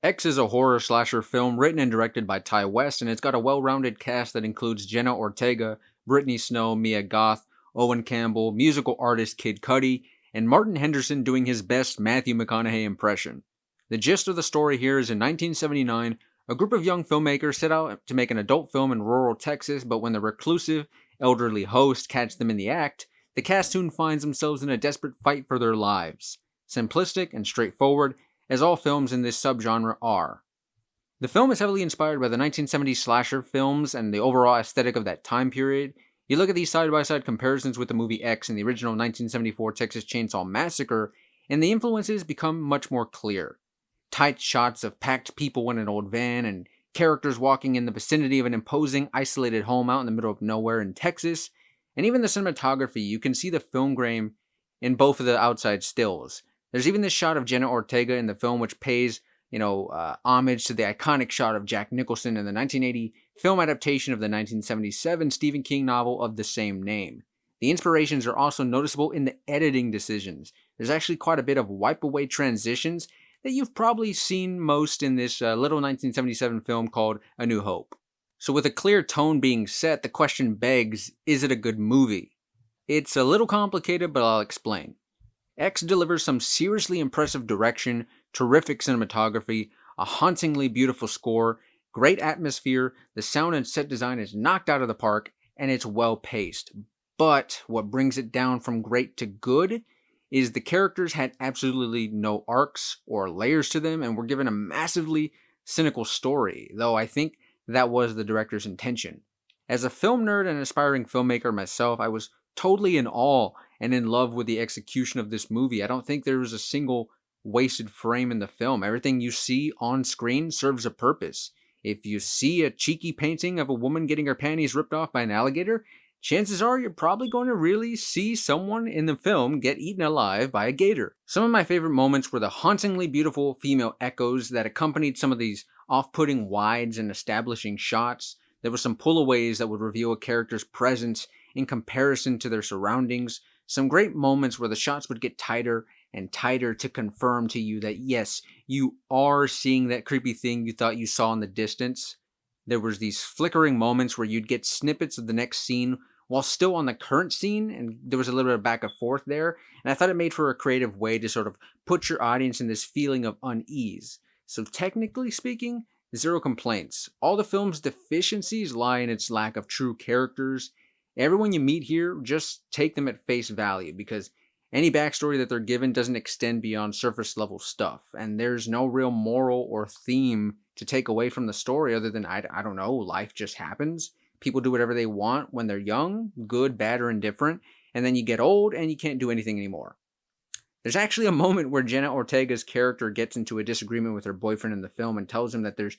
X is a horror slasher film written and directed by Ty West, and it's got a well-rounded cast that includes Jenna Ortega, Brittany Snow, Mia Goth, Owen Campbell, musical artist Kid Cudi, and Martin Henderson doing his best Matthew McConaughey impression. The gist of the story here is in 1979, a group of young filmmakers set out to make an adult film in rural Texas, but when the reclusive, elderly host catch them in the act, the cast soon finds themselves in a desperate fight for their lives. Simplistic and straightforward, as all films in this subgenre are. The film is heavily inspired by the 1970s slasher films and the overall aesthetic of that time period. You look at these side-by-side comparisons with the movie X and the original 1974 Texas Chainsaw Massacre, and the influences become much more clear. Tight shots of packed people in an old van and characters walking in the vicinity of an imposing, isolated home out in the middle of nowhere in Texas, and even the cinematography, you can see the film grain in both of the outside stills. There's even this shot of Jenna Ortega in the film, which pays, homage to the iconic shot of Jack Nicholson in the 1980 film adaptation of the 1977 Stephen King novel of the same name. The inspirations are also noticeable in the editing decisions. There's actually quite a bit of wipe-away transitions that you've probably seen most in this little 1977 film called A New Hope. So with a clear tone being set, the question begs, is it a good movie? It's a little complicated, but I'll explain. X delivers some seriously impressive direction, terrific cinematography, a hauntingly beautiful score, great atmosphere, the sound and set design is knocked out of the park, and it's well paced. But what brings it down from great to good is the characters had absolutely no arcs or layers to them and were given a massively cynical story, though I think that was the director's intention. As a film nerd and aspiring filmmaker myself, I was totally in awe and in love with the execution of this movie. I don't think there was a single wasted frame in the film. Everything you see on screen serves a purpose. If you see a cheeky painting of a woman getting her panties ripped off by an alligator, chances are you're probably going to really see someone in the film get eaten alive by a gator. Some of my favorite moments were the hauntingly beautiful female echoes that accompanied some of these off-putting wides and establishing shots. There were some pullaways that would reveal a character's presence in comparison to their surroundings. Some great moments where the shots would get tighter and tighter to confirm to you that yes, you are seeing that creepy thing you thought you saw in the distance. There was these flickering moments where you'd get snippets of the next scene while still on the current scene, and there was a little bit of back and forth there, and I thought it made for a creative way to sort of put your audience in this feeling of unease. So technically speaking, zero complaints. All the film's deficiencies lie in its lack of true characters. Everyone you meet here, just take them at face value, because any backstory that they're given doesn't extend beyond surface level stuff, and there's no real moral or theme to take away from the story other than, I don't know, life just happens. People do whatever they want when they're young, good, bad, or indifferent, and then you get old and you can't do anything anymore. There's actually a moment where Jenna Ortega's character gets into a disagreement with her boyfriend in the film and tells him that there's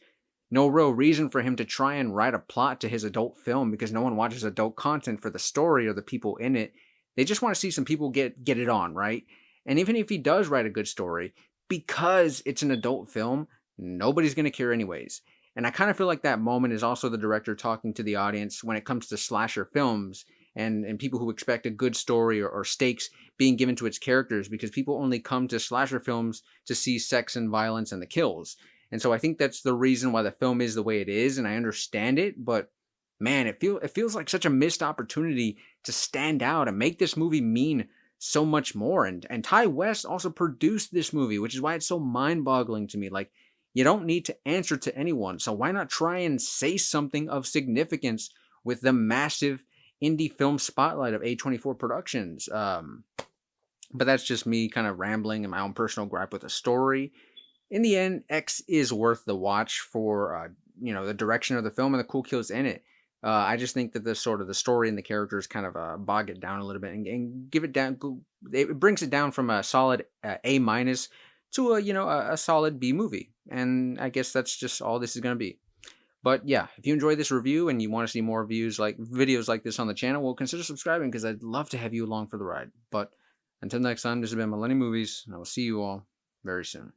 no real reason for him to try and write a plot to his adult film because no one watches adult content for the story or the people in it. They just want to see some people get it on, right? And even if he does write a good story, because it's an adult film, nobody's going to care anyways. And I kind of feel like that moment is also the director talking to the audience when it comes to slasher films and people who expect a good story or stakes being given to its characters, because people only come to slasher films to see sex and violence and the kills. And so I think that's the reason why the film is the way it is, and I understand it, but man, it feels like such a missed opportunity to stand out and make this movie mean so much more. And Ty West also produced this movie, which is why it's so mind-boggling to me. Like, you don't need to answer to anyone, so why not try and say something of significance with the massive indie film spotlight of A24 Productions? But that's just me kind of rambling and my own personal gripe with the story. In the end, X is worth the watch for the direction of the film and the cool kills in it. I just think that the story and the characters kind of bog it down a little bit and give it down. It brings it down from a solid A minus to a solid B movie, and I guess that's just all this is going to be. But yeah, if you enjoyed this review and you want to see more videos like this on the channel, well, consider subscribing because I'd love to have you along for the ride. But until next time, this has been Millennium Movies, and I will see you all very soon.